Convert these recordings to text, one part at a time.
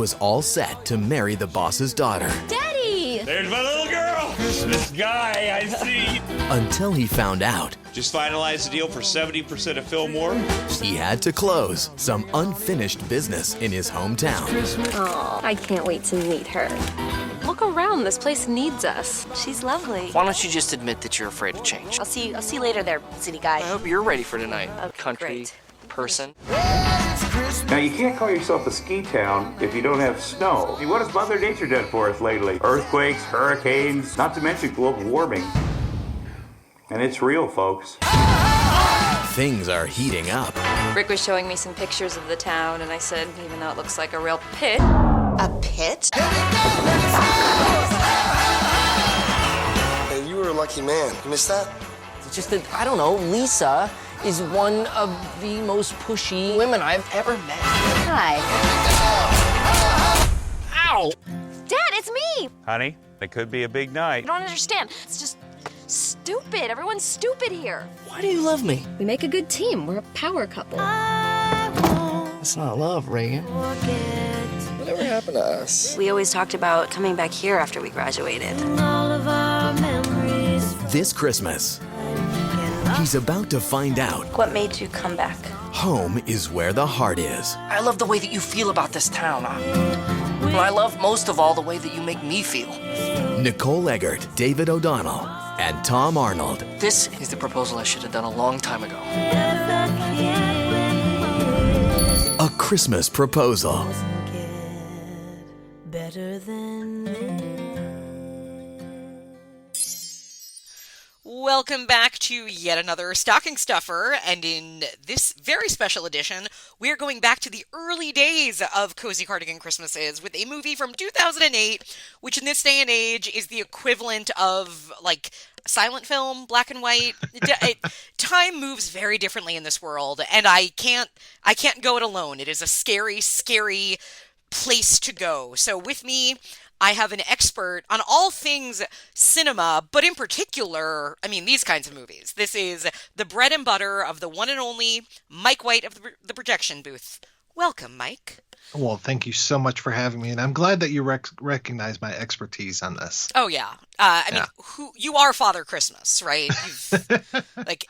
was all set to marry the boss's daughter. Daddy! There's my little girl! This guy I see. Until he found out Just finalized the deal for 70% of Phil Moore. he had to close some unfinished business in his hometown. Oh, I can't wait to meet her. Look around. This place needs us. She's lovely. Why don't you just admit that you're afraid of change? I'll see you later there, city guy. I hope you're ready for tonight, country great. person. Now, you can't call yourself a ski town if you don't have snow. See, what has Mother Nature done for us lately? Earthquakes, hurricanes, not to mention global warming. And it's real, folks. Things are heating up. Rick was showing me some pictures of the town, and I said, even though it looks like a real pit. A pit? Hey, you were a lucky man. You missed that? It's just that, I don't know, Lisa is one of the most pushy women I've ever met. Hi. Ow! Dad, it's me! Honey, it could be a big night. I don't understand. It's just stupid. Everyone's stupid here. Why do you love me? We make a good team. We're a power couple. It's not love, Reagan. Whatever happened to us? We always talked about coming back here after we graduated. This Christmas, he's about to find out What made you come back? home is where the heart is. I love the way that you feel about this town. And I love most of all the way that you make me feel. Nicole Eggert, David O'Donnell, and Tom Arnold. This is the proposal I should have done a long time ago. A Christmas proposal. Better than Welcome back to yet another stocking stuffer, and in this very special edition, we're going back to the early days of Cozy Cardigan Christmases with a movie from 2008, which in this day and age is the equivalent of, like, silent film, black and white. Time moves very differently in this world, and I can't go it alone. It is a scary, scary place to go. So with me, I have an expert on all things cinema, but in particular, I mean, these kinds of movies. This is the bread and butter of the one and only Mike White of the projection booth. Welcome, Mike. Well, thank you so much for having me, and I'm glad that you recognize my expertise on this. Oh, yeah. I mean, you are Father Christmas, right? Like,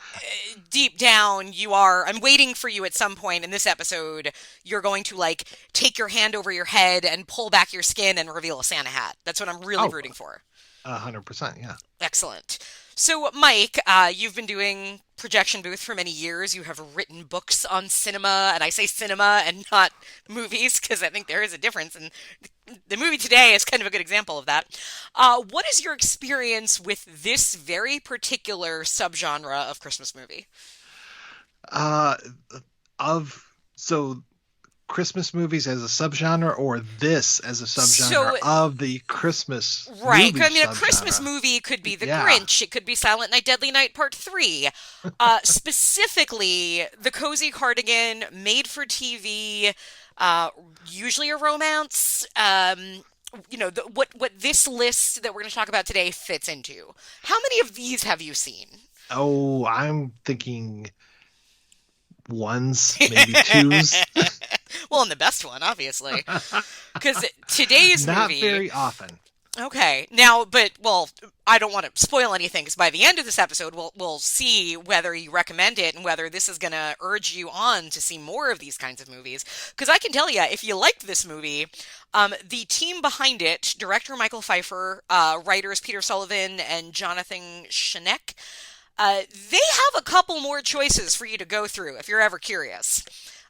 deep down, you are. I'm waiting for you at some point in this episode. You're going to, like, take your hand over your head and pull back your skin and reveal a Santa hat. That's what I'm really rooting for. 100%, yeah. Excellent. So, Mike, you've been doing projection booth for many years. You have written books on cinema, and I say cinema and not movies because I think there is a difference. And the movie today is kind of a good example of that. What is your experience with this very particular subgenre of Christmas movie? Christmas movies as a subgenre, or this as a subgenre of the Christmas right. movie I mean, subgenre. a Christmas movie could be The Grinch. It could be Silent Night, Deadly Night Part 3. Specifically, the Cozy Cardigan, made for TV, usually a romance. What this list that we're going to talk about today fits into. How many of these have you seen? Oh, I'm thinking ones, maybe twos. Well, and the best one, obviously. Because today's Not movie... very often. Okay. Now, I don't want to spoil anything, because by the end of this episode, we'll see whether you recommend it and whether this is going to urge you on to see more of these kinds of movies. Because I can tell you, if you liked this movie, the team behind it, director Michael Pfeiffer, writers Peter Sullivan and Jonathan Schenek, they have a couple more choices for you to go through if you're ever curious.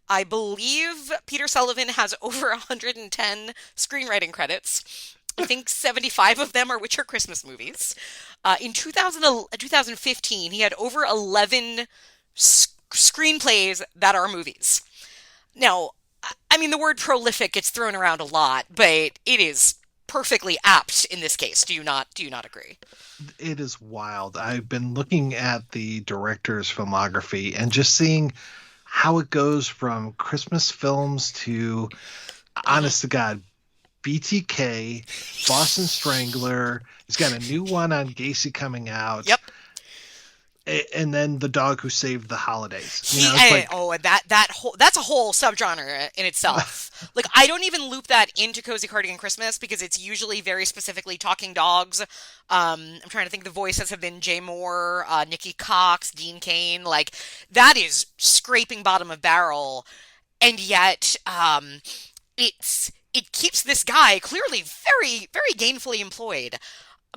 I believe Peter Sullivan has over 110 screenwriting credits. I think 75 of them are which are Christmas movies. In 2015, he had over 11 screenplays that are movies. Now, I mean, the word prolific gets thrown around a lot, but it is perfectly apt in this case. Do you not agree? It is wild. I've been looking at the director's filmography and just seeing how it goes from Christmas films to, honest to God, BTK, Boston Strangler. He's got a new one on Gacy coming out. Yep. And then The Dog Who Saved the Holidays. That's a whole subgenre in itself. Like, I don't even loop that into Cozy Cardigan Christmas because it's usually very specifically talking dogs. I'm trying to think. The voices have been Jay Moore, Nikki Cox, Dean Cain. Like, that is scraping bottom of barrel, and yet it keeps this guy clearly very, very gainfully employed.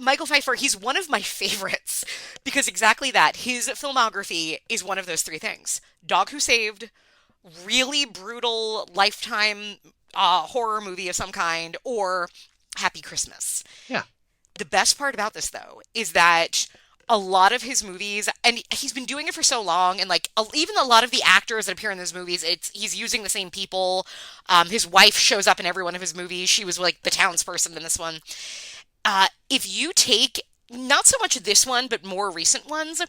Michael Pfeiffer, he's one of my favorites because exactly that. His filmography is one of those three things. Dog Who Saved, really brutal Lifetime horror movie of some kind, or Happy Christmas. Yeah. The best part about this, though, is that a lot of his movies, and he's been doing it for so long, and like even a lot of the actors that appear in those movies, he's using the same people. His wife shows up in every one of his movies. She was like the townsperson in this one. If you take, not so much this one, but more recent ones,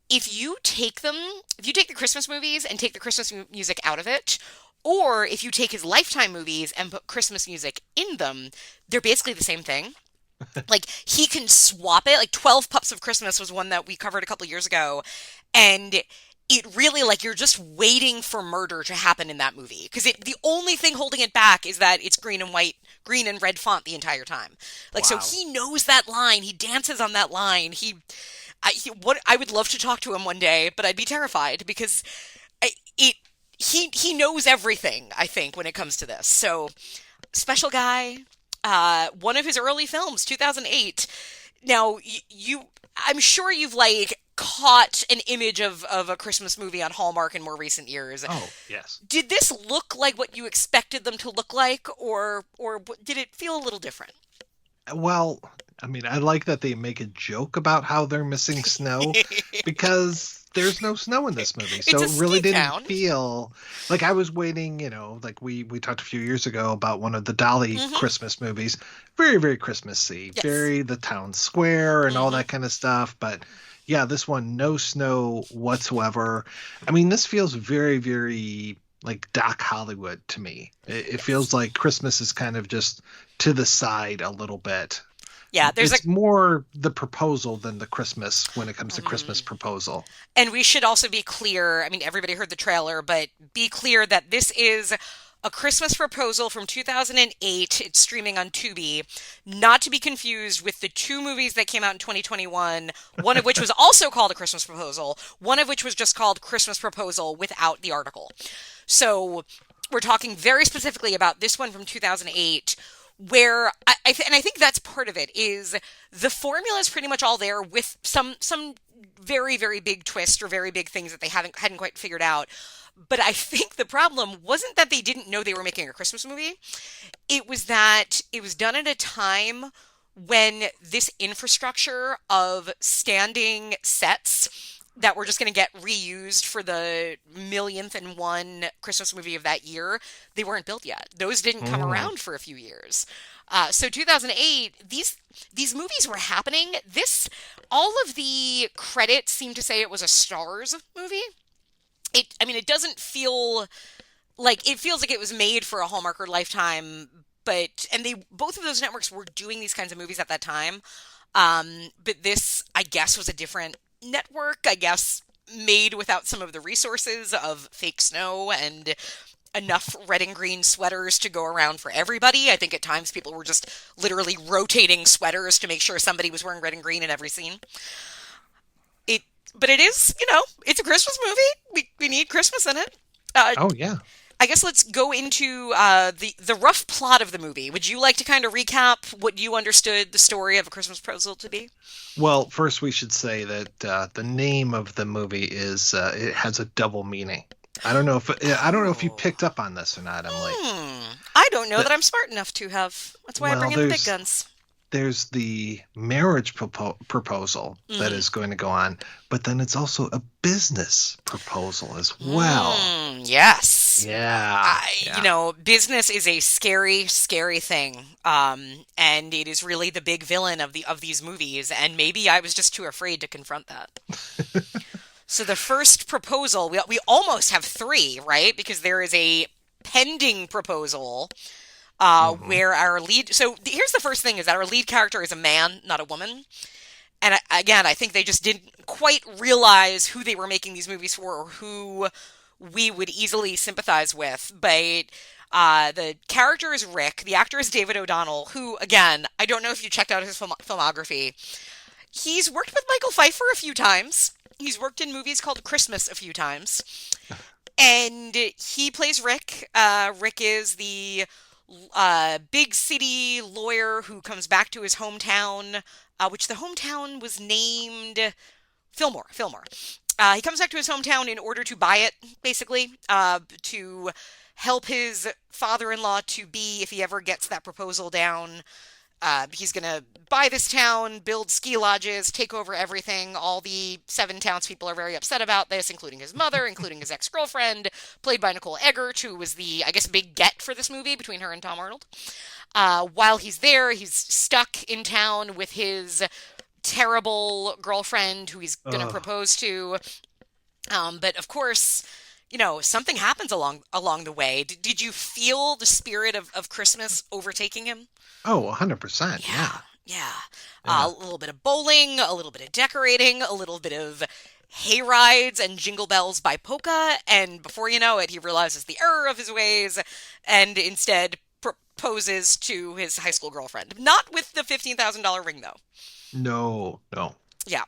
if you take the Christmas movies and take the Christmas music out of it, or if you take his Lifetime movies and put Christmas music in them, they're basically the same thing. Like, he can swap it. Like, 12 Pups of Christmas was one that we covered a couple years ago, and it really, like, you're just waiting for murder to happen in that movie. Because the only thing holding it back is that it's green and red font the entire time. Like, wow. So he knows that line. He dances on that line. I would love to talk to him one day, but I'd be terrified because he knows everything, I think, when it comes to this. So, special guy. One of his early films, 2008. Now, I'm sure you've, like, caught an image of a Christmas movie on Hallmark in more recent years. Oh, yes. Did this look like what you expected them to look like, or did it feel a little different? Well, I mean, I like that they make a joke about how they're missing snow because there's no snow in this movie. So it really didn't feel like I was waiting, like we talked a few years ago about one of the Dolly Christmas movies. Very, very Christmassy, yes. Very the town square and all that kind of stuff. But yeah, this one, no snow whatsoever. I mean, this feels very, very like Doc Hollywood to me. It feels like Christmas is kind of just to the side a little bit. Yeah, it's more the proposal than the Christmas when it comes to Christmas proposal. And we should also be clear, I mean, everybody heard the trailer, but be clear that this is a Christmas proposal from 2008. It's streaming on Tubi, not to be confused with the two movies that came out in 2021, one of which was also called A Christmas Proposal, one of which was just called Christmas Proposal without the article. So we're talking very specifically about this one from 2008, where I think that's part of it, is the formula is pretty much all there with some very, very big twist or very big things that they hadn't quite figured out. But I think the problem wasn't that they didn't know they were making a Christmas movie. It was that it was done at a time when this infrastructure of standing sets that were just going to get reused for the millionth and one Christmas movie of that year, they weren't built yet. Those didn't come around for a few years. So 2008, these movies were happening. All of the credits seem to say it was a Starz movie. It doesn't feel like, it feels like it was made for a Hallmark or Lifetime, and both of those networks were doing these kinds of movies at that time. But this, I guess, was a different network, I guess, made without some of the resources of fake snow and enough red and green sweaters to go around for everybody. I think at times people were just literally rotating sweaters to make sure somebody was wearing red and green in every scene. But it is, it's a Christmas movie. We need Christmas in it. Oh, yeah. I guess let's go into the rough plot of the movie. Would you like to kind of recap what you understood the story of A Christmas Proposal to be? Well, first we should say that the name of the movie is it has a double meaning. I don't know if you picked up on this or not, Emily. I don't know that I'm smart enough to have. That's why I bring in the big guns. There's the marriage proposal that is going to go on, but then it's also a business proposal as well. Yes. Yeah. Business is a scary, scary thing. And it is really the big villain of these movies. And maybe I was just too afraid to confront that. So the first proposal, we almost have three, right? Because there is a pending proposal where our lead... So here's the first thing, is that our lead character is a man, not a woman. And again, I think they just didn't quite realize who they were making these movies for, or who we would easily sympathize with. But the character is Rick. The actor is David O'Donnell, who, again, I don't know if you checked out his filmography. He's worked with Michael Pfeiffer a few times. He's worked in movies called Christmas a few times. And he plays Rick. Rick is the big city lawyer who comes back to his hometown, which the hometown was named Fillmore. He comes back to his hometown in order to buy it, basically, to help his father-in-law to be, if he ever gets that proposal down. He's going to buy this town, build ski lodges, take over everything. All the 7 townspeople are very upset about this, including his mother, including his ex-girlfriend, played by Nicole Eggert, who was the, I guess, big get for this movie between her and Tom Arnold. While he's there, he's stuck in town with his terrible girlfriend who he's going to propose to. But of course, something happens along the way. Did you feel the spirit of Christmas overtaking him? Oh, 100%. Yeah. A little bit of bowling, a little bit of decorating, a little bit of hay rides and Jingle Bells by Polka. And before you know it, he realizes the error of his ways and instead proposes to his high school girlfriend. Not with the $15,000 ring, though. No. Yeah.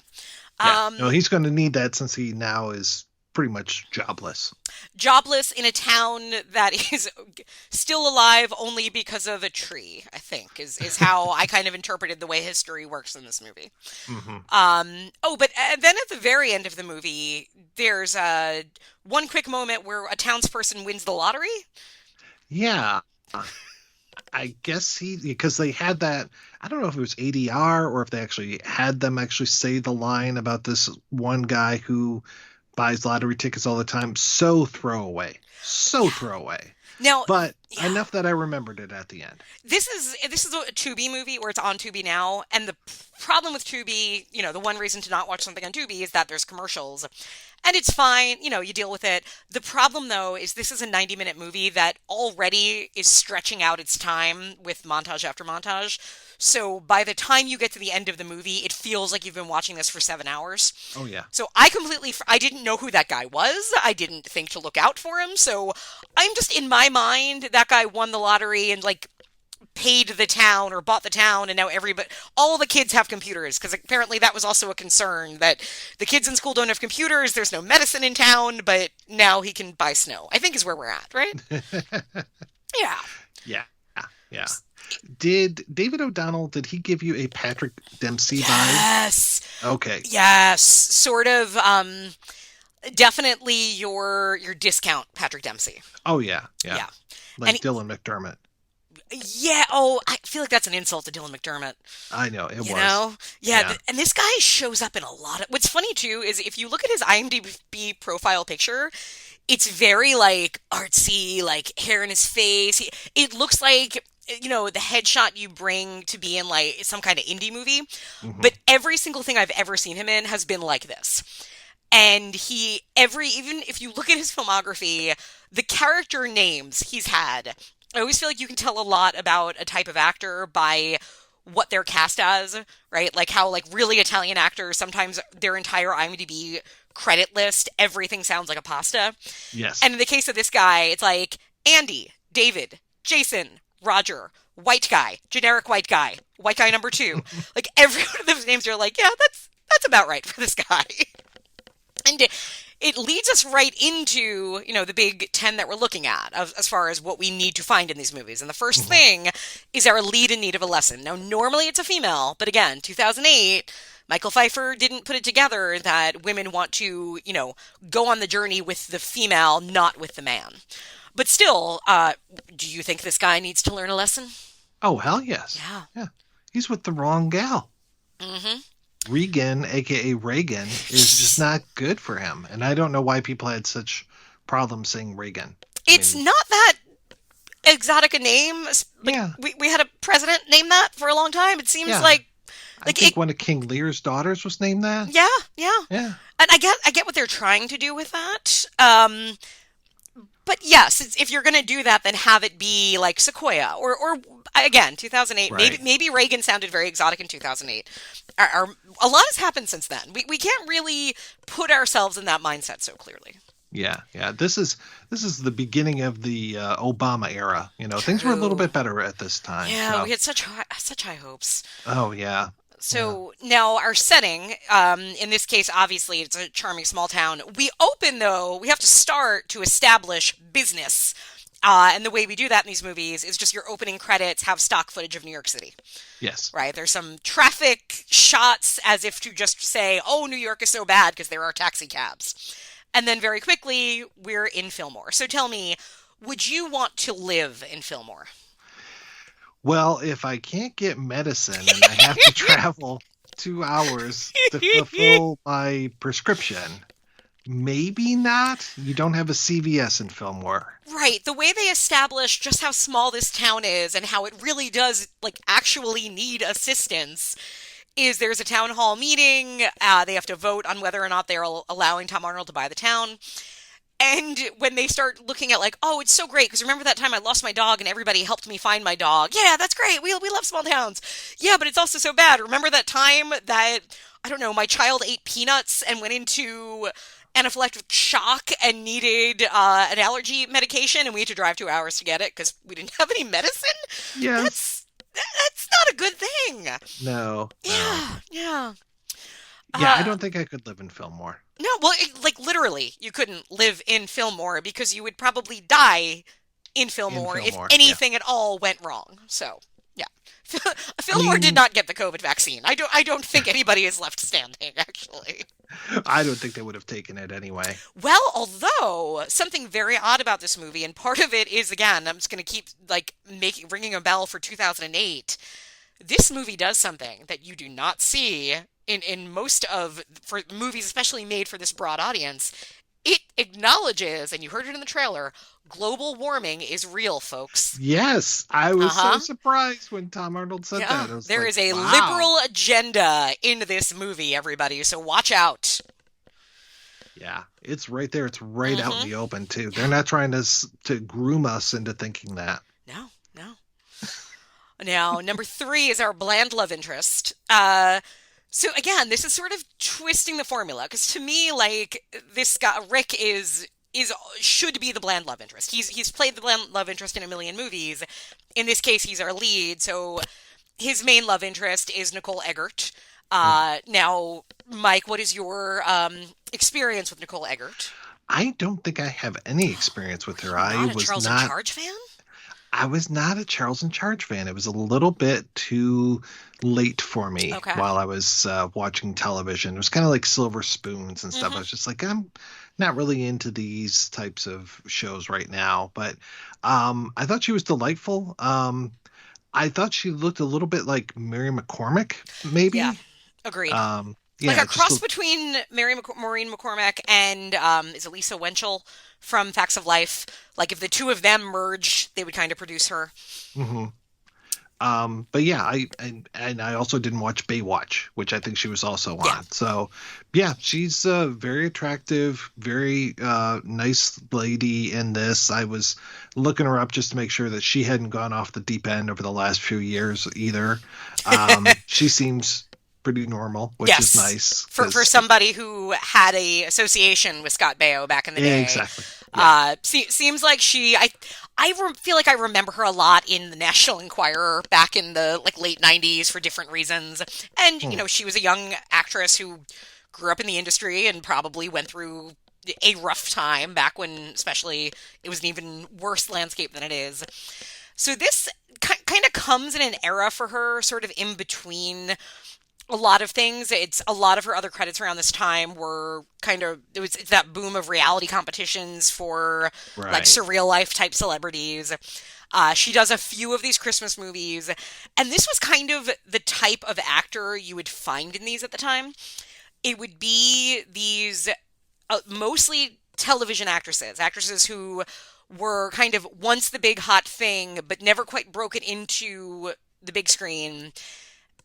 No, he's going to need that since he now is pretty much jobless. Jobless in a town that is still alive only because of a tree, I think, is how I kind of interpreted the way history works in this movie. Mm-hmm. But then at the very end of the movie, there's one quick moment where a townsperson wins the lottery. Yeah. I guess because they had that, I don't know if it was ADR or if they actually had them actually say the line about this one guy who buys lottery tickets all the time. So throwaway. Now, but enough that I remembered it at the end. This is a Tubi movie, or it's on Tubi now, and the problem with Tubi, the one reason to not watch something on Tubi is that there's commercials. And it's fine, you deal with it. The problem, though, is this is a 90-minute movie that already is stretching out its time with montage after montage. So by the time you get to the end of the movie, it feels like you've been watching this for 7 hours. Oh, yeah. So I didn't know who that guy was. I didn't think to look out for him. So I'm just, in my mind, that guy won the lottery and, paid the town or bought the town, and now all the kids have computers, because apparently that was also a concern, that the kids in school don't have computers, there's no medicine in town, but now he can buy snow, I think is where we're at, right? Yeah. Did David O'Donnell, did he give you a Patrick Dempsey vibe? Yes. Okay. Yes. Sort of, definitely your discount Patrick Dempsey. Oh, yeah. Like Dylan McDermott. Yeah. Oh, I feel like that's an insult to Dylan McDermott. I know. It was. Yeah. And this guy shows up in a lot of... What's funny, too, is if you look at his IMDb profile picture, it's very, artsy, hair in his face. It looks like, the headshot you bring to be in, some kind of indie movie. Mm-hmm. But every single thing I've ever seen him in has been like this. And even if you look at his filmography, the character names he's had... I always feel like you can tell a lot about a type of actor by what they're cast as, right? Like how, really Italian actors, sometimes their entire IMDb credit list, everything sounds like a pasta. Yes. And in the case of this guy, it's Andy, David, Jason, Roger, white guy, generic white guy number 2. Every one of those names, you're yeah, that's about right for this guy. And it leads us right into, the big 10 that we're looking at as far as what we need to find in these movies. And the first thing is our lead in need of a lesson. Now, normally it's a female, but again, 2008, Michael Pfeiffer didn't put it together that women want to, go on the journey with the female, not with the man. But still, do you think this guy needs to learn a lesson? Oh, hell yes. Yeah. He's with the wrong gal. Mm-hmm. Regan, a.k.a. Reagan, is just not good for him. And I don't know why people had such problems saying Reagan. It's not that exotic a name. We had a president named that for a long time. It seems like I think one of King Lear's daughters was named that. Yeah. And I get what they're trying to do with that. But yes, if you're going to do that, then have it be like Sequoia or again, 2008. Right. Maybe Reagan sounded very exotic in 2008. A lot has happened since then. We can't really put ourselves in that mindset so clearly. Yeah. This is the beginning of the Obama era. Things were a little bit better at this time. Yeah, so. we had such high hopes. Oh yeah. So now our setting, in this case, obviously it's a charming small town. We open though, we have to start to establish business. And the way we do that in these movies is just your opening credits have stock footage of New York City. Yes. Right. There's some traffic shots as if to just say, oh, New York is so bad because there are taxi cabs. And then very quickly, we're in Fillmore. So tell me, would you want to live in Fillmore? Well, if I can't get medicine and I have to travel 2 hours to fulfill my prescription, maybe not. You don't have a CVS in Fillmore. Right. The way they establish just how small this town is and how it really does actually need assistance is there's a town hall meeting. They have to vote on whether or not they're allowing Tom Arnold to buy the town. And when they start looking at oh, it's so great because remember that time I lost my dog and everybody helped me find my dog. Yeah, that's great. We love small towns. Yeah, but it's also so bad. Remember that time that, I don't know, my child ate peanuts and went into anaphylactic shock and needed an allergy medication and we had to drive 2 hours to get it because we didn't have any medicine? Yes. That's not a good thing. No. Yeah. Yeah, I don't think I could live in Fillmore. No, well, literally, you couldn't live in Fillmore because you would probably die in Fillmore if anything at all went wrong. So, yeah. Fillmore did not get the COVID vaccine. I don't think anybody is left standing, actually. I don't think they would have taken it anyway. Well, although something very odd about this movie, and part of it is, again, I'm just going to keep ringing a bell for 2008. This movie does something that you do not see in most for movies, especially made for this broad audience. It acknowledges, and you heard it in the trailer, global warming is real, folks. Yes, I was so surprised when Tom Arnold said that. There is a liberal agenda in this movie, everybody, so watch out. Yeah, it's right there. It's right out in the open, too. They're not trying to groom us into thinking that. No. Now, number 3 is our bland love interest. So again, this is sort of twisting the formula because to me, this guy Rick should be the bland love interest. He's played the bland love interest in a million movies. In this case, he's our lead. So his main love interest is Nicole Eggert. Now, Mike, what is your experience with Nicole Eggert? I don't think I have any experience with her. I was Charles in Charge fan? I was not a Charles in Charge fan. It was a little bit too late for me while I was watching television. It was kind of like Silver Spoons and stuff. I was just I'm not really into these types of shows right now. But I thought she was delightful. I thought she looked a little bit like Mary McCormack, maybe. Yeah, agreed. Yeah, a cross between Maureen McCormack and is it Lisa Wenchel from Facts of Life? If the two of them merge, they would kind of produce her. Mm-hmm. But yeah, I also didn't watch Baywatch, which I think she was also on. Yeah. So yeah, she's a very attractive, very nice lady in this. I was looking her up just to make sure that she hadn't gone off the deep end over the last few years either. She seems pretty normal, which is nice. For somebody who had a association with Scott Baio back in the day. Exactly. Yeah. Seems like I feel like I remember her a lot in the National Enquirer back in the late 90s for different reasons. And, she was a young actress who grew up in the industry and probably went through a rough time back when, especially, it was an even worse landscape than it is. So this kind of comes in an era for her, sort of in between a lot of things. It's a lot of her other credits around this time were it's that boom of reality competitions for surreal life type celebrities. She does a few of these Christmas movies, and this was kind of the type of actor you would find in these at the time. It would be these mostly television actresses who were kind of once the big hot thing, but never quite broke it into the big screen.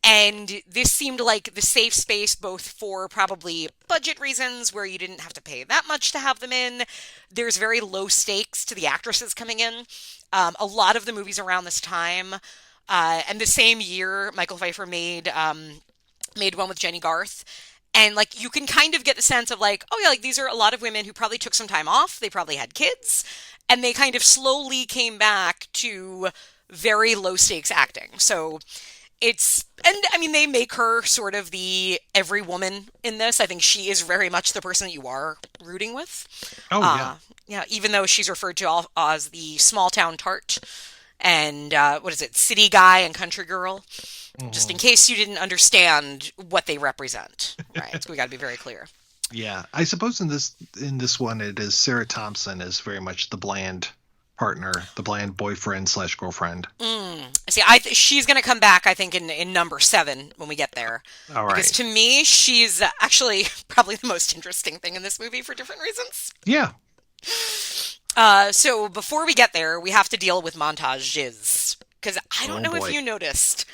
And this seemed like the safe space, both for probably budget reasons, where you didn't have to pay that much to have them in. There's very low stakes to the actresses coming in. A lot of the movies around this time, and the same year, Michael Pfeiffer made one with Jenny Garth. And, like, you can kind of get the sense of, like, oh, yeah, like, these are a lot of women who probably took some time off. They probably had kids. And they kind of slowly came back to very low-stakes acting. So they make her sort of the every woman in this. I think she is very much the person that you are rooting with. Oh, yeah. Yeah, even though she's referred to as the small-town tart and, city guy and country girl. Just in case you didn't understand what they represent, right? We got to be very clear. Yeah, I suppose in this one, it is Sarah Thompson is very much the bland partner, the bland boyfriend / girlfriend. See, she's going to come back, I think, in number 7 when we get there. All right. Because to me, she's actually probably the most interesting thing in this movie for different reasons. Yeah. So before we get there, we have to deal with montages. Because I don't know if you noticed,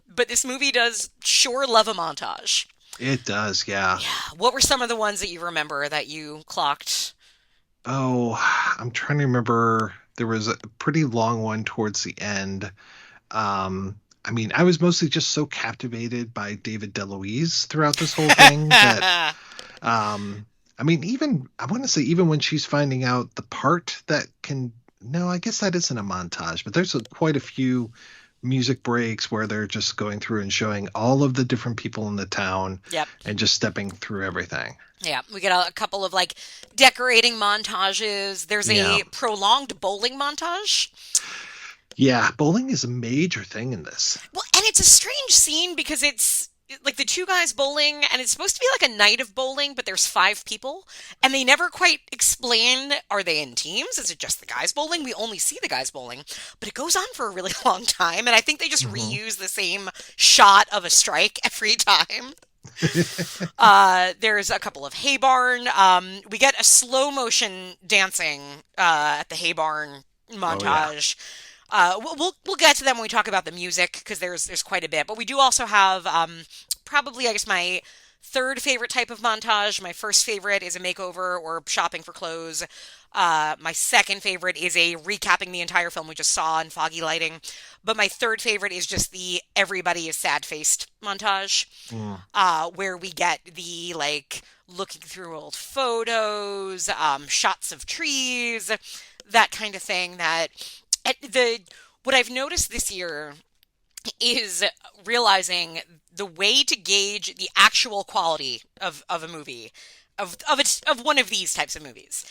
but this movie does sure love a montage. It does, yeah. Yeah. What were some of the ones that you remember that you clocked? Oh, I'm trying to remember. There was a pretty long one towards the end. I was mostly just so captivated by David DeLuise throughout this whole thing that, even, I want to say, even when she's finding out the part that no, I guess that isn't a montage, but there's quite a few music breaks where they're just going through and showing all of the different people in the town. Yep. And just stepping through everything. Yeah, we get a couple of like decorating montages. There's a prolonged bowling montage. Yeah, bowling is a major thing in this. Well, and it's a strange scene because it's like the two guys bowling, and it's supposed to be like a night of bowling, but there's 5 people, and they never quite explain, are they in teams? Is it just the guys bowling? We only see the guys bowling, but it goes on for a really long time, and I think they just reuse the same shot of a strike every time. There's a couple of hay barn. We get a slow motion dancing at the hay barn montage. We'll get to them when we talk about the music because there's quite a bit. But we do also have probably, I guess, my third favorite type of montage. My first favorite is a makeover or shopping for clothes. My second favorite is a recapping the entire film we just saw in foggy lighting. But my third favorite is just the everybody is sad-faced montage, where we get the, like, looking through old photos, shots of trees, that kind of thing. What I've noticed this year is realizing the way to gauge the actual quality of a movie, of one of these types of movies.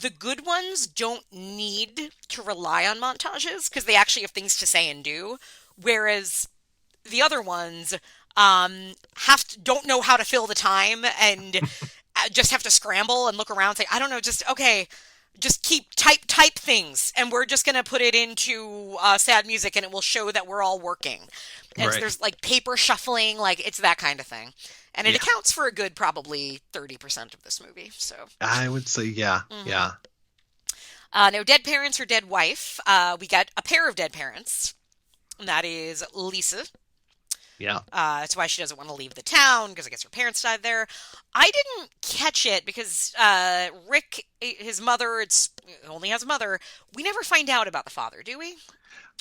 The good ones don't need to rely on montages because they actually have things to say and do, whereas the other ones don't know how to fill the time and just have to scramble and look around and say, I don't know, just keep type things, and we're just going to put it into sad music, and it will show that we're all working. And so there's like paper shuffling, like it's that kind of thing. And it accounts for a good probably 30% of this movie. So I would say, yeah. No dead parents or dead wife. We got a pair of dead parents, and that is Lisa. Yeah. That's why she doesn't want to leave the town, because I guess her parents died there. I didn't catch it because Rick, his mother, only has a mother. We never find out about the father, do we?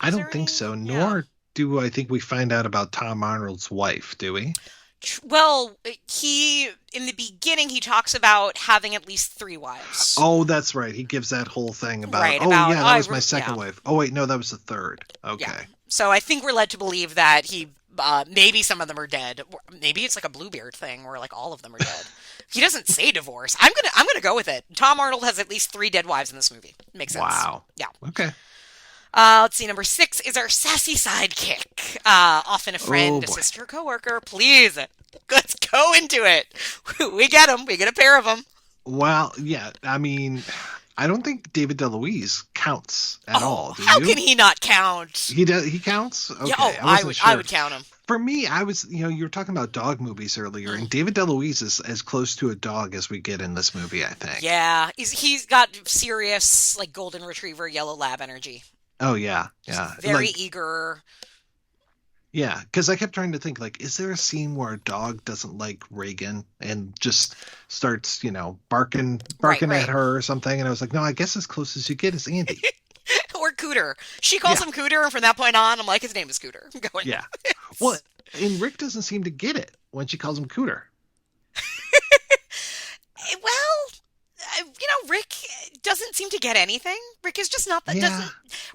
I don't think so. Nor do I think we find out about Tom Arnold's wife, do we? Well, in the beginning, he talks about having at least 3 wives. Oh, that's right. He gives that whole thing about, that was my second wife. Oh, wait, no, that was the third. Okay. Yeah. So I think we're led to believe that maybe some of them are dead. Maybe it's like a Bluebeard thing where like all of them are dead. He doesn't say divorce. I'm gonna go with it. Tom Arnold has at least 3 dead wives in this movie. Makes sense. Wow. Yeah. Okay. Let's see. Number 6 is our sassy sidekick. Often a friend, a sister, coworker. Please, let's go into it. We get them. We get a pair of them. Well, yeah. I mean, I don't think David DeLuise counts at all. How can he not count? He does. He counts. Okay. Yeah, I would count him. For me, you were talking about dog movies earlier, and David DeLuise is as close to a dog as we get in this movie, I think. Yeah, he's got serious like golden retriever, yellow lab energy. Oh yeah, yeah. Very eager. Yeah, because I kept trying to think, like, is there a scene where a dog doesn't like Reagan and just starts, barking Right, at her or something? And I was like, no, I guess as close as you get is Andy. Or Cooter. She calls him Cooter, and from that point on, I'm like, his name is Cooter. I'm going. Yeah. Well, and Rick doesn't seem to get it when she calls him Cooter. Well, Rick doesn't seem to get anything. Rick is just not that. Yeah.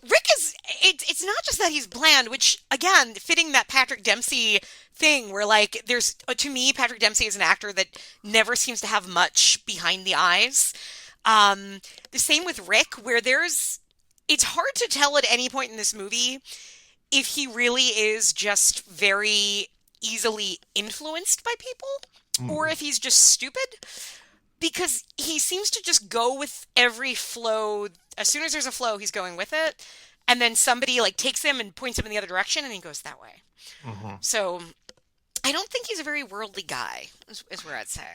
Rick is. It's not just that he's bland, which again, fitting that Patrick Dempsey thing, where like there's to me, Patrick Dempsey is an actor that never seems to have much behind the eyes. The same with Rick, where it's hard to tell at any point in this movie if he really is just very easily influenced by people or if he's just stupid, because he seems to just go with every flow. As soon as there's a flow, he's going with it. And then somebody like takes him and points him in the other direction and he goes that way. So I don't think he's a very worldly guy is where I'd say.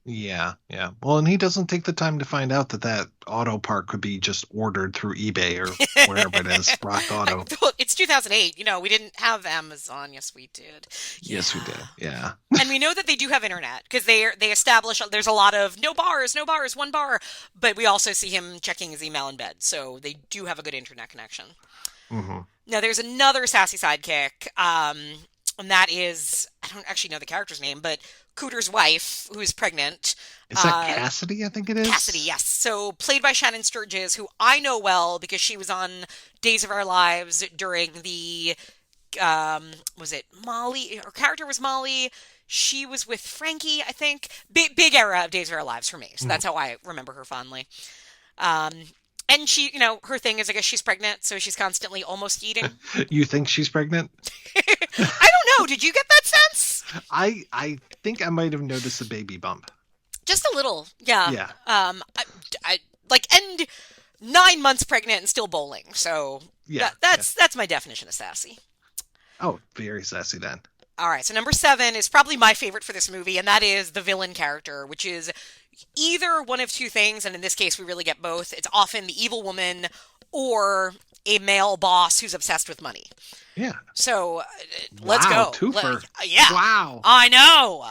Yeah. Well, and he doesn't take the time to find out that auto part could be just ordered through eBay or wherever it is, Rock Auto. It's 2008. We didn't have Amazon. Yes, we did. Yes, we did. Yeah. And we know that they do have internet because they establish there's a lot of no bars, one bar. But we also see him checking his email in bed. So they do have a good internet connection. Now, there's another sassy sidekick. And that is, I don't actually know the character's name, but Cooter's wife, who's pregnant. Is that Cassidy, I think it is? Cassidy, yes. So played by Shannon Sturgis, who I know well because she was on Days of Our Lives during the, was it Molly? Her character was Molly. She was with Frankie, I think. Big era of Days of Our Lives for me. So that's how I remember her fondly. And she, her thing is, I guess she's pregnant, so she's constantly almost eating. You think she's pregnant? I don't know. Did you get that sense? I think I might have noticed a baby bump. Just a little, yeah. Yeah. And 9 months pregnant and still bowling. So that's my definition of sassy. Oh, very sassy then. All right, so number 7 is probably my favorite for this movie, and that is the villain character, which is either one of two things, and in this case we really get both. It's often the evil woman or a male boss who's obsessed with money. Yeah. So let's go. Twofer. Yeah. Wow. I know.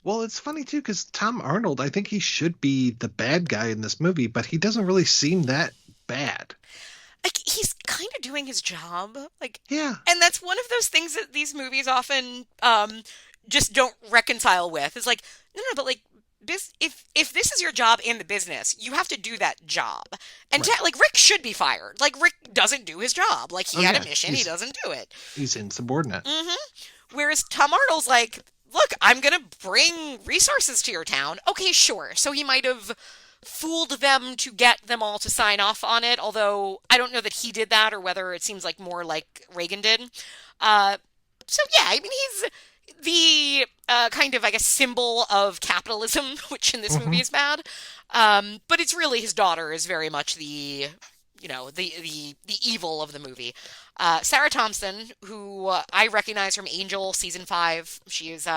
Well, it's funny too because Tom Arnold, I think he should be the bad guy in this movie, but he doesn't really seem that bad. Like, he's kind of doing his job. Like, yeah. And that's one of those things that these movies often just don't reconcile with. It's like, no, but like, if this is your job in the business, you have to do that job. And like, Rick should be fired. Like, Rick doesn't do his job. Like, he had a mission, he doesn't do it. He's insubordinate. Whereas Tom Arnold's like, look, I'm going to bring resources to your town. Okay, sure. So he might have fooled them to get them all to sign off on it, although I don't know that he did that or whether it seems like more like Reagan did. So yeah, I mean, he's the kind of, I guess, symbol of capitalism, which in this movie is bad. But it's really his daughter is very much the evil of the movie. Sarah Thompson, who I recognize from Angel season 5. She is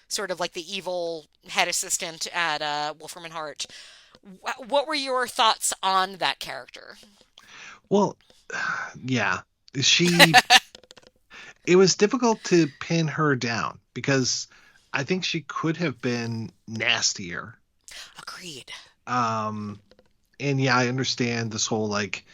sort of like the evil head assistant at Wolfram and Hart. What were your thoughts on that character? Well, yeah, it was difficult to pin her down because I think she could have been nastier. Agreed. And yeah, I understand this whole like,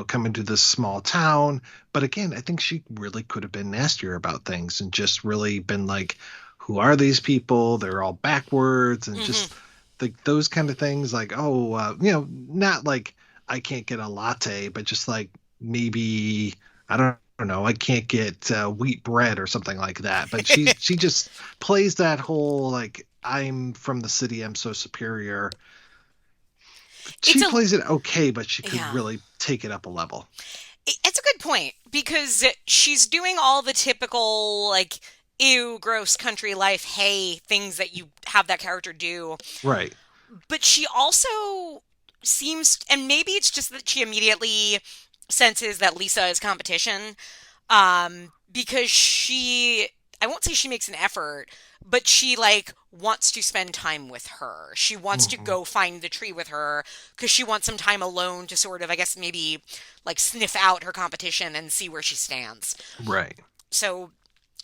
coming to this small town, but again, I think she really could have been nastier about things and just really been like, who are these people? They're all backwards and just those kind of things, like, not like I can't get a latte, but just like maybe I don't know, I can't get wheat bread or something like that. But she just plays that whole like, I'm from the city, I'm so superior. She plays it okay, but she could really take it up a level. It's a good point because she's doing all the typical like, ew, gross country life, hey, things that you have that character do. Right. But she also seems, and maybe it's just that she immediately senses that Lisa is competition, because I won't say she makes an effort, but she like wants to spend time with her. She wants to go find the tree with her because she wants some time alone to sort of, I guess, maybe like sniff out her competition and see where she stands. Right. So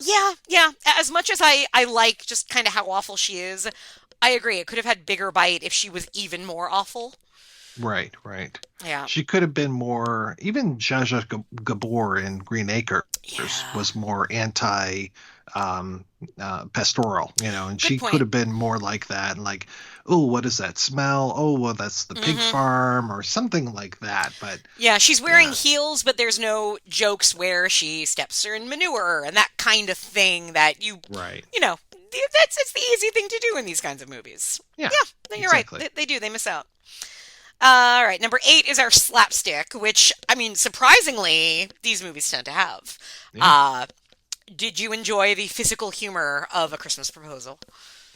Yeah. As much as I like just kind of how awful she is, I agree. It could have had bigger bite if she was even more awful. Right. Yeah. She could have been more. Even Zsa Zsa Gabor in Green Acres was more anti pastoral, and Good she point. could have been more like that, and like, oh, what does that smell? Oh, well, that's the pig farm or something like that. But yeah, she's wearing heels, but there's no jokes where she steps in manure and that kind of thing that it's the easy thing to do in these kinds of movies. Yeah, you're exactly. right. They do. They miss out. All right, number 8 is our slapstick, which, I mean, surprisingly, these movies tend to have. Yeah. Did you enjoy the physical humor of A Christmas Proposal?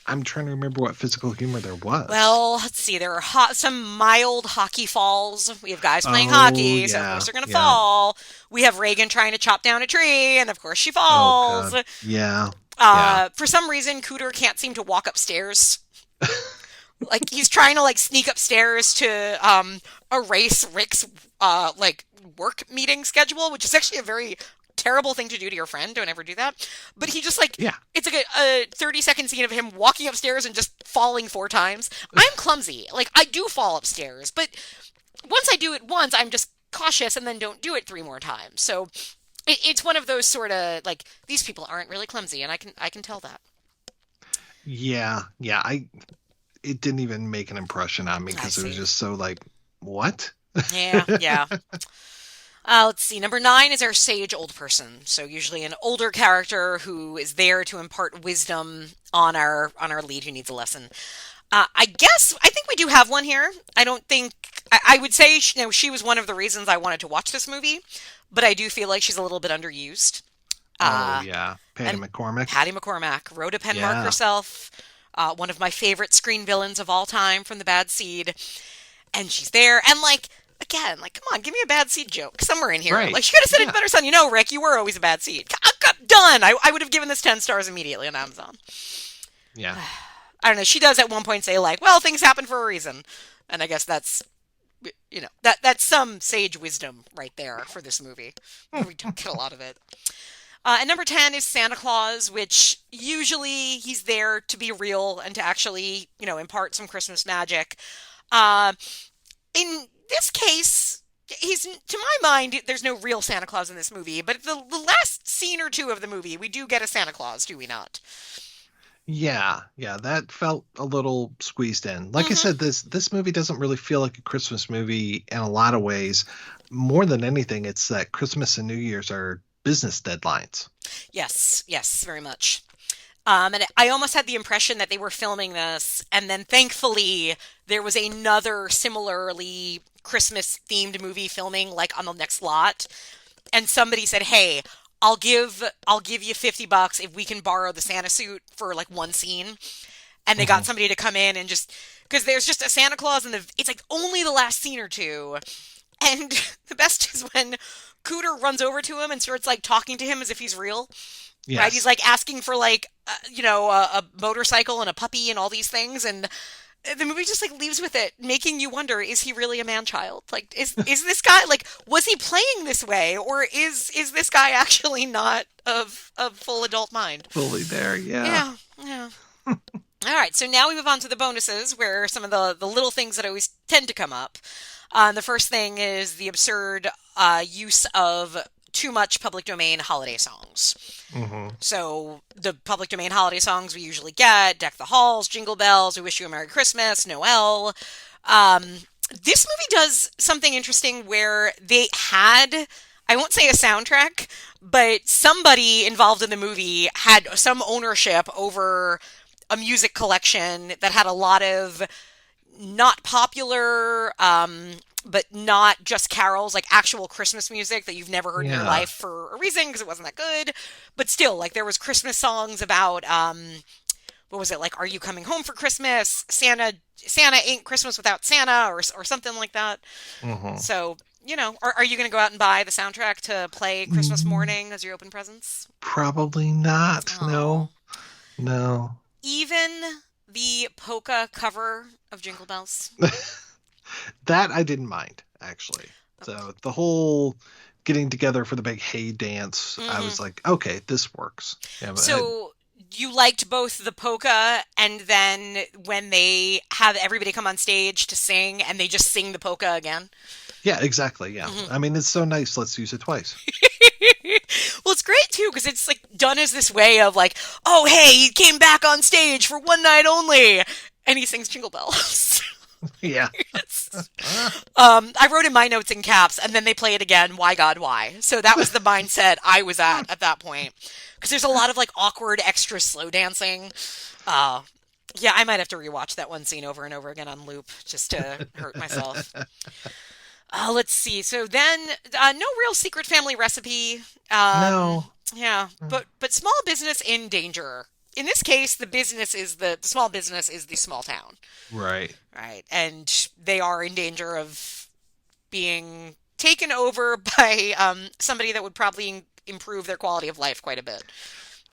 I'm trying to remember what physical humor there was. Well, let's see. There are some mild hockey falls. We have guys playing hockey, so of course they're going to fall. We have Reagan trying to chop down a tree, and of course she falls. God. Yeah. For some reason, Cooter can't seem to walk upstairs. Like, he's trying to, sneak upstairs to erase Rick's, work meeting schedule, which is actually a very terrible thing to do to your friend. Don't ever do that. But he just, it's like a 30-second scene of him walking upstairs and just falling 4 times. I'm clumsy. I do fall upstairs, but once I do it once, I'm just cautious and then don't do it 3 more times. So it's one of those sort of, these people aren't really clumsy, and I can tell that. Yeah. It didn't even make an impression on me because it was just so what? Yeah. Let's see. Number 9 is our sage old person. So usually an older character who is there to impart wisdom on our lead who needs a lesson. I think we do have one here. I don't think I would say she was one of the reasons I wanted to watch this movie, but I do feel like she's a little bit underused. Patty McCormack, Rhoda Penmark herself. One of my favorite screen villains of all time from The Bad Seed. And she's there. And, again, come on, give me a Bad Seed joke somewhere in here. Right. She could have said it better, son. Rick, you were always a bad seed. Done. I would have given this 10 stars immediately on Amazon. Yeah. I don't know. She does at one point say, well, things happen for a reason. And I guess that's, that's some sage wisdom right there for this movie. We don't get a lot of it. And number 10 is Santa Claus, which usually he's there to be real and to actually, impart some Christmas magic. In this case, to my mind, there's no real Santa Claus in this movie, but the last scene or 2 of the movie, we do get a Santa Claus, do we not? Yeah, that felt a little squeezed in. Like I said, this movie doesn't really feel like a Christmas movie in a lot of ways. More than anything, it's that Christmas and New Year's are business deadlines. Yes, very much. And I almost had the impression that they were filming this, and then thankfully there was another similarly Christmas-themed movie filming, on the next lot, and somebody said, "Hey, I'll give you $50 if we can borrow the Santa suit for one scene," and they got somebody to come in and just because there's just a Santa Claus and it's only the last scene or 2, and the best is when Cooter runs over to him and starts talking to him as if he's real. Yes. Right? He's asking for a motorcycle and a puppy and all these things, and the movie just leaves with it, making you wonder: is he really a man-child? Is this guy was he playing this way, or is this guy actually not of full adult mind? Fully there, yeah. Yeah. All right, so now we move on to the bonuses, where some of the little things that always tend to come up. The first thing is the absurd use of too much public domain holiday songs. So the public domain holiday songs we usually get: Deck the Halls, Jingle Bells, We Wish You a Merry Christmas, Noel. This movie does something interesting where they had, I won't say a soundtrack, but somebody involved in the movie had some ownership over a music collection that had a lot of not popular, but not just carols, actual Christmas music that you've never heard in your life for a reason, because it wasn't that good. But still, there was Christmas songs about, what was it, Are You Coming Home for Christmas? Santa Ain't Christmas Without Santa, or something like that. So, are you going to go out and buy the soundtrack to play Christmas morning as you open presents? Probably not. Aww. No. Even the polka cover of Jingle Bells? That I didn't mind, actually. So the whole getting together for the big hay dance, I was like, okay, this works. Yeah, but So you liked both the polka and then when they have everybody come on stage to sing and they just sing the polka again? yeah, exactly. Yeah. I mean, it's so nice. Let's use it twice. Well, it's great too because it's like done as this way of like, oh, hey, he came back on stage for one night only, and he sings Jingle Bells. Yeah. I wrote in my notes in caps, and then they play it again. Why God, why? So that was the mindset I was at that point because there's a lot of like awkward, extra slow dancing. Yeah, I might have to rewatch that one scene over and over again on loop just to hurt myself. Let's see. So then, no real secret family recipe. No. Yeah, but small business in danger. In this case, the small business is the small town. Right. Right, and they are in danger of being taken over by somebody that would probably improve their quality of life quite a bit.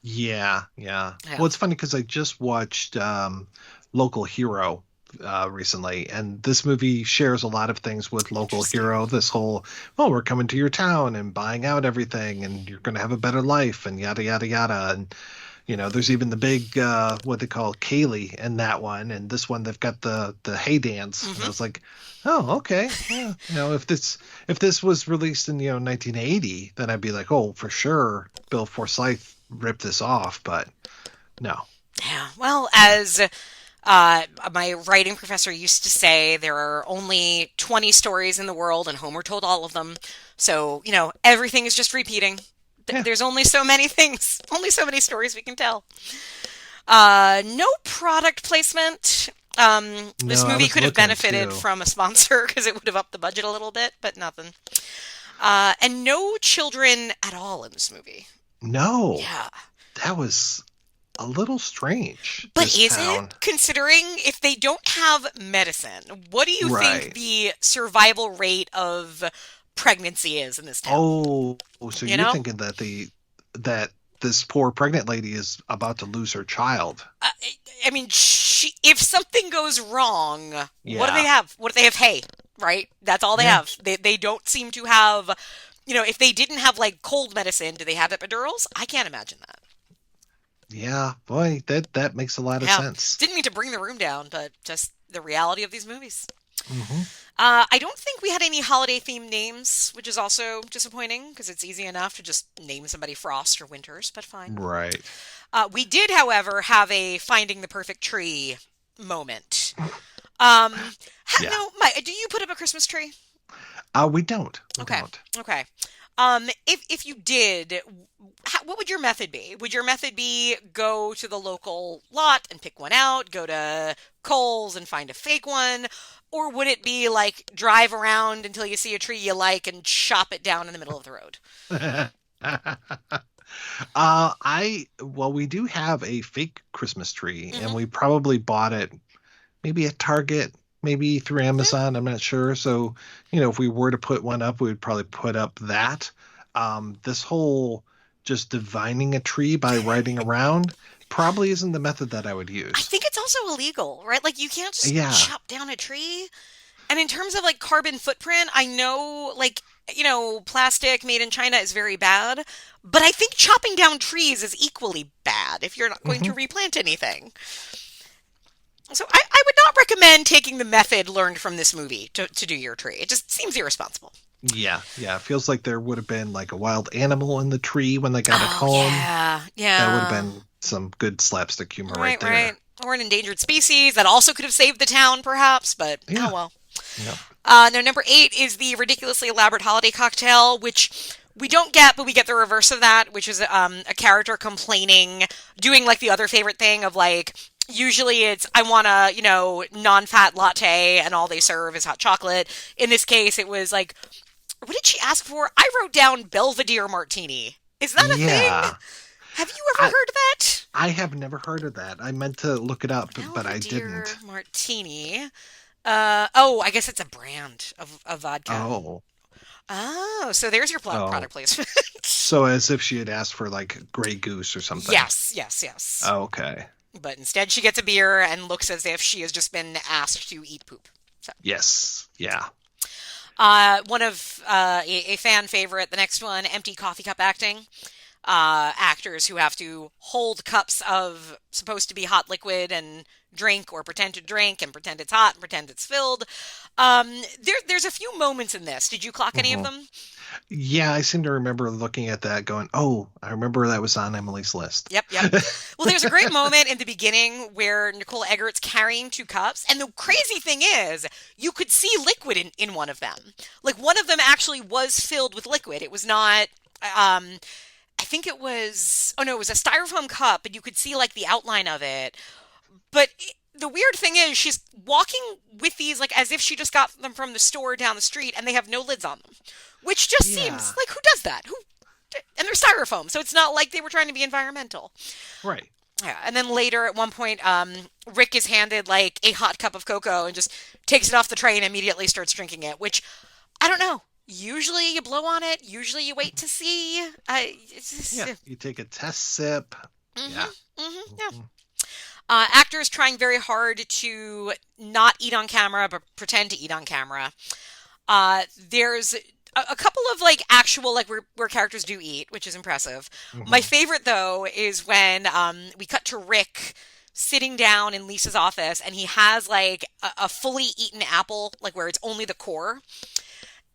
Yeah. Well, it's funny because I just watched Local Hero recently, and this movie shares a lot of things with Local Hero. This whole, we're coming to your town and buying out everything, and you're going to have a better life, and yada yada yada. And there's even the big what they call Kaylee in that one, and this one they've got the hay dance. And I was like, oh, okay, yeah. If this was released in 1980, then I'd be like, oh, for sure, Bill Forsyth ripped this off, but no. Yeah, well, as my writing professor used to say, there are only 20 stories in the world, and Homer told all of them. So, everything is just repeating. Yeah. There's only so many things, only so many stories we can tell. No product placement. This movie could have benefited from a sponsor because it would have upped the budget a little bit, but nothing. And no children at all in this movie. No. Yeah. That was a little strange. But is it, considering if they don't have medicine, what do you think the survival rate of pregnancy is in this town? Oh, so you're thinking that this poor pregnant lady is about to lose her child. I mean, if something goes wrong, Yeah. What do they have? What do they have? Hay, right? That's all they have. They don't seem to have, if they didn't have like cold medicine, do they have epidurals? I can't imagine that. Yeah, boy, that makes a lot of sense. Didn't mean to bring the room down, but just the reality of these movies. Mm-hmm. I don't think we had any holiday-themed names, which is also disappointing because it's easy enough to just name somebody Frost or Winters, but fine. Right. We did, however, have a Finding the Perfect Tree moment. No, Mike, do you put up a Christmas tree? We don't. Okay. If you did, what would your method be? Would your method be go to the local lot and pick one out, go to Kohl's and find a fake one, or would it be like drive around until you see a tree you like and chop it down in the middle of the road? We do have a fake Christmas tree, and we probably bought it maybe at Target, maybe through Amazon. I'm not sure. So, if we were to put one up, we would probably put up that. This whole just divining a tree by riding around probably isn't the method that I would use. I think it's also illegal, right? Like you can't just chop down a tree. And in terms of like carbon footprint, I know plastic made in China is very bad, but I think chopping down trees is equally bad if you're not going to replant anything. So I would not recommend taking the method learned from this movie to do your tree. It just seems irresponsible. Yeah. It feels like there would have been like a wild animal in the tree when they got it home. Yeah. That would have been some good slapstick humor right there. Right. Or an endangered species that also could have saved the town, perhaps, but oh well. Yeah. Now, number 8 is the ridiculously elaborate holiday cocktail, which we don't get, but we get the reverse of that, which is a character complaining, doing like the other favorite thing of like, usually it's, I want a, non-fat latte and all they serve is hot chocolate. In this case, it was like, what did she ask for? I wrote down Belvedere Martini. Is that a thing? Have you ever heard of that? I have never heard of that. I meant to look it up, but I didn't. Belvedere Martini. I guess it's a brand of vodka. Oh, so there's your product placement. So as if she had asked for like Grey Goose or something. Yes. Okay. But instead she gets a beer and looks as if she has just been asked to eat poop. So. Yes. Yeah. One of a fan favorite, the next one, empty coffee cup acting. Actors who have to hold cups of supposed to be hot liquid and drink or pretend to drink and pretend it's hot and pretend it's filled. There's a few moments in this. Did you clock any of them? Yeah, I seem to remember looking at that going, oh, I remember that was on Emily's list. Yep. Well, there's a great moment in the beginning where Nicole Eggert's carrying 2 cups. And the crazy thing is, you could see liquid in one of them. Like, one of them actually was filled with liquid. It was not, I think it was, it was a styrofoam cup, but you could see, like, the outline of it. But the weird thing is, she's walking with these, like, as if she just got them from the store down the street, and they have no lids on them. Which just seems like, who does that? And they're styrofoam, so it's not like they were trying to be environmental. Right. Yeah, and then later at one point, Rick is handed like a hot cup of cocoa and just takes it off the tray and immediately starts drinking it, which, I don't know. Usually you blow on it. Usually you wait to see. You take a test sip. Yeah. Actors trying very hard to not eat on camera, but pretend to eat on camera. There's a couple of like actual like where characters do eat, which is impressive. My favorite though is when we cut to Rick sitting down in Lisa's office and he has like a fully eaten apple, like where it's only the core.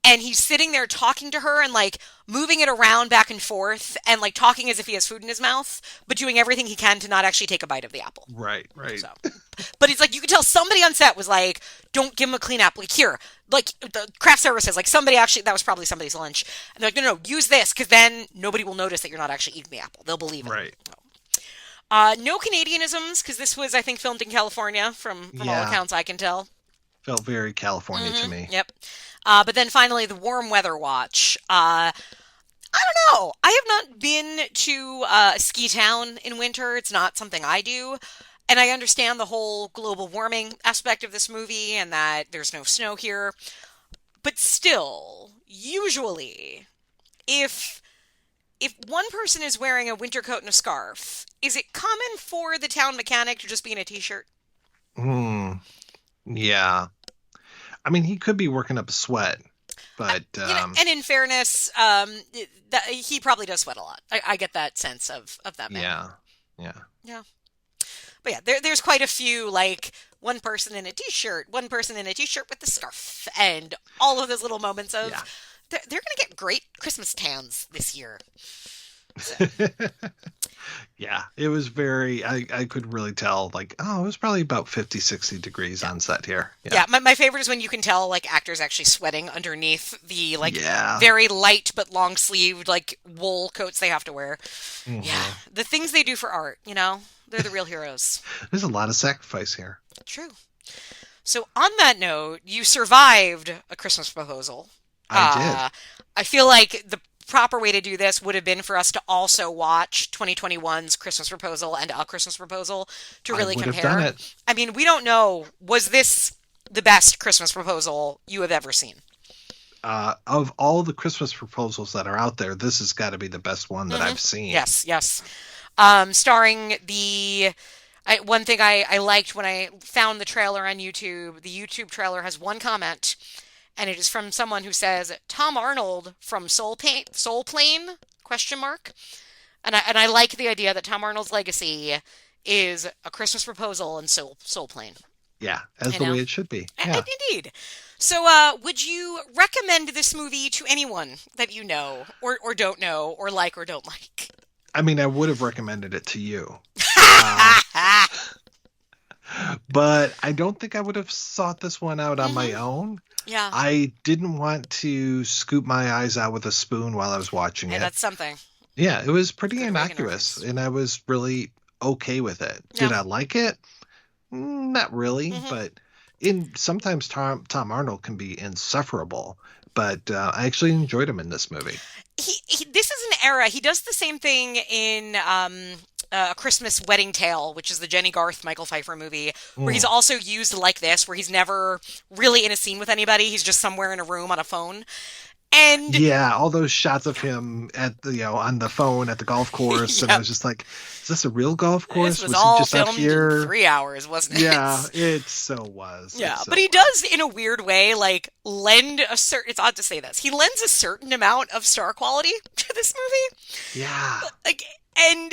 And he's sitting there talking to her and like moving it around back and forth and like talking as if he has food in his mouth, but doing everything he can to not actually take a bite of the apple. Right. So, but it's like, you could tell somebody on set was like, don't give him a clean apple. Like, here, like the craft services, like somebody actually, that was probably somebody's lunch. And they're like, no, use this, because then nobody will notice that you're not actually eating the apple. They'll believe it. Right. No Canadianisms, because this was, I think, filmed in California from all accounts I can tell. Felt very California to me. Yep. But then finally, the warm weather watch. I don't know. I have not been to a ski town in winter. It's not something I do. And I understand the whole global warming aspect of this movie and that there's no snow here. But still, usually, if one person is wearing a winter coat and a scarf, is it common for the town mechanic to just be in a t-shirt? Yeah. I mean, he could be working up a sweat, but... and in fairness, he probably does sweat a lot. I get that sense of that man. Yeah. But yeah, there's quite a few, like, one person in a t-shirt with the scarf, and all of those little moments of... Yeah. They're going to get great Christmas tans this year. So. Yeah, it was very, I could really tell, like, it was probably about 50, 60 degrees on set here. Yeah, my favorite is when you can tell, like, actors actually sweating underneath the, like, very light but long-sleeved, like, wool coats they have to wear. Yeah, the things they do for art, they're the real heroes. There's a lot of sacrifice here. True. So on that note, you survived A Christmas Proposal. I did. I feel like the proper way to do this would have been for us to also watch 2021's Christmas Proposal and A Christmas Proposal to really compare. Done it. I mean, we don't know. Was this the best Christmas proposal you have ever seen? Of all the Christmas proposals that are out there, this has got to be the best one that I've seen. Yes. Starring the... one thing I liked when I found the trailer on YouTube, the YouTube trailer has one comment, and it is from someone who says, Tom Arnold from Soul Plane? And I like the idea that Tom Arnold's legacy is A Christmas Proposal and Soul Plane. Yeah, as the way it should be. Yeah. Indeed. So would you recommend this movie to anyone that you know or don't know or like or don't like? I mean, I would have recommended it to you. But I don't think I would have sought this one out on my own. Yeah. I didn't want to scoop my eyes out with a spoon while I was watching it. That's something. Yeah, it was pretty innocuous, and I was really okay with it. Yeah. Did I like it? Not really, but sometimes Tom Arnold can be insufferable, but I actually enjoyed him in this movie. This is an era. He does the same thing in A Christmas Wedding Tale, which is the Jenny Garth, Michael Pfeiffer movie, where he's also used like this, where he's never really in a scene with anybody. He's just somewhere in a room on a phone. And yeah, all those shots of him at the, on the phone at the golf course, and I was just like, "Is this a real golf course? This was he all just out filmed here?" in 3 hours, wasn't it? Yeah, it so was. Yeah, so but he does, in a weird way, like, lend a certain, it's odd to say this, he lends a certain amount of star quality to this movie. Yeah. Like, and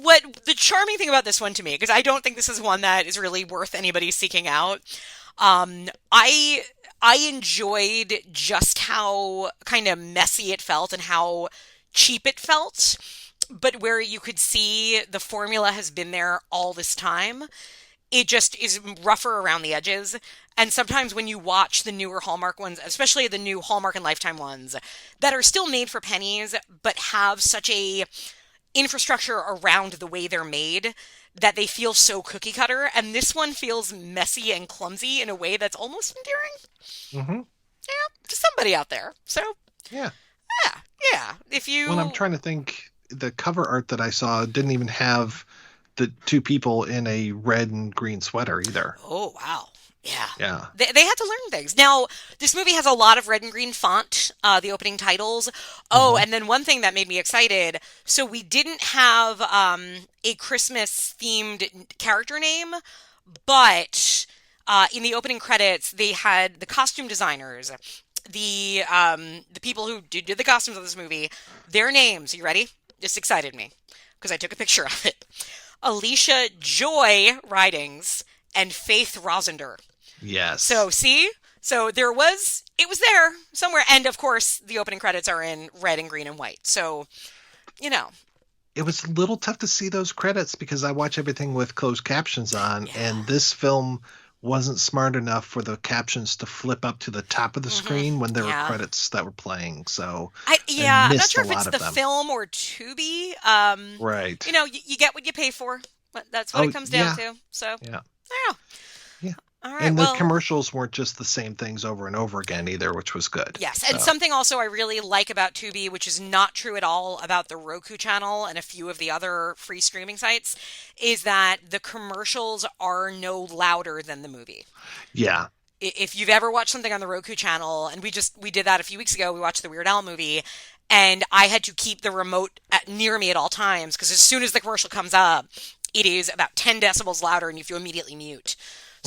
what the charming thing about this one to me, because I don't think this is one that is really worth anybody seeking out, I enjoyed just how kind of messy it felt and how cheap it felt, but where you could see the formula has been there all this time. It just is rougher around the edges. And sometimes when you watch the newer Hallmark ones, especially the new Hallmark and Lifetime ones, that are still made for pennies, but have such a infrastructure around the way they're made that they feel so cookie cutter. And this one feels messy and clumsy in a way that's almost endearing. Mm-hmm. Yeah, to somebody out there. So, yeah. If you... Well, I'm trying to think, the cover art that I saw didn't even have the two people in a red and green sweater either. Oh, wow. Yeah. Yeah. They had to learn things. Now, this movie has a lot of red and green font, the opening titles. Oh, and then one thing that made me excited. So we didn't have a Christmas-themed character name, but in the opening credits, they had the costume designers, the people who did the costumes of this movie, their names. You ready? This excited me because I took a picture of it. Alicia Joy Ridings and Faith Rosender. Yes. So, see? So it was there somewhere. And of course, the opening credits are in red and green and white. So, It was a little tough to see those credits because I watch everything with closed captions on, and this film wasn't smart enough for the captions to flip up to the top of the screen when there were credits that were playing. So I'm not sure if it's the film or Tubi. Right. You get what you pay for. That's what it comes down to. So yeah. All right, and the commercials weren't just the same things over and over again either, which was good. Yes, and something also I really like about Tubi, which is not true at all about the Roku channel and a few of the other free streaming sites, is that the commercials are no louder than the movie. Yeah. If you've ever watched something on the Roku channel, and we did that a few weeks ago, we watched the Weird Al movie, and I had to keep the remote near me at all times, because as soon as the commercial comes up, it is about 10 decibels louder, and you have to immediately mute.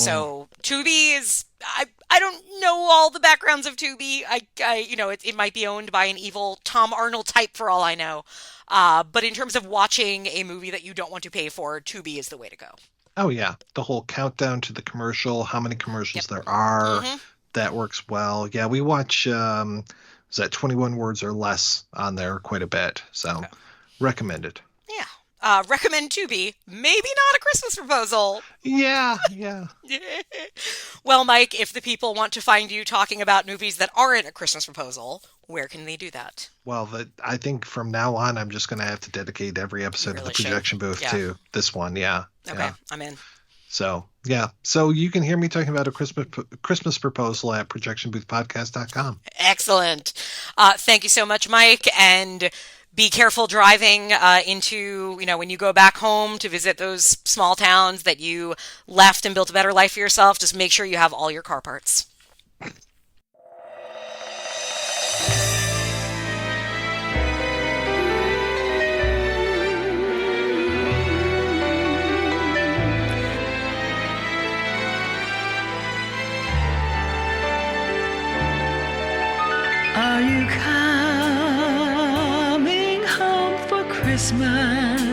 So Tubi is, I don't know all the backgrounds of Tubi. It might be owned by an evil Tom Arnold type for all I know. But in terms of watching a movie that you don't want to pay for, Tubi is the way to go. Oh, yeah. The whole countdown to the commercial, how many commercials there are, that works well. Yeah, we watch, is that 21 words or less on there quite a bit. So recommended. Yeah. Recommend Tubi. Maybe not A Christmas Proposal. Yeah. Well, Mike, if the people want to find you talking about movies that aren't A Christmas Proposal, where can they do that? Well, I think from now on, I'm just going to have to dedicate every episode of the projection booth to this one. Yeah. Okay, yeah. I'm in. So, yeah. So you can hear me talking about A Christmas Proposal at projectionboothpodcast.com. Excellent. Thank you so much, Mike. And be careful driving into, when you go back home to visit those small towns that you left and built a better life for yourself. Just make sure you have all your car parts. Are you coming home for Christmas?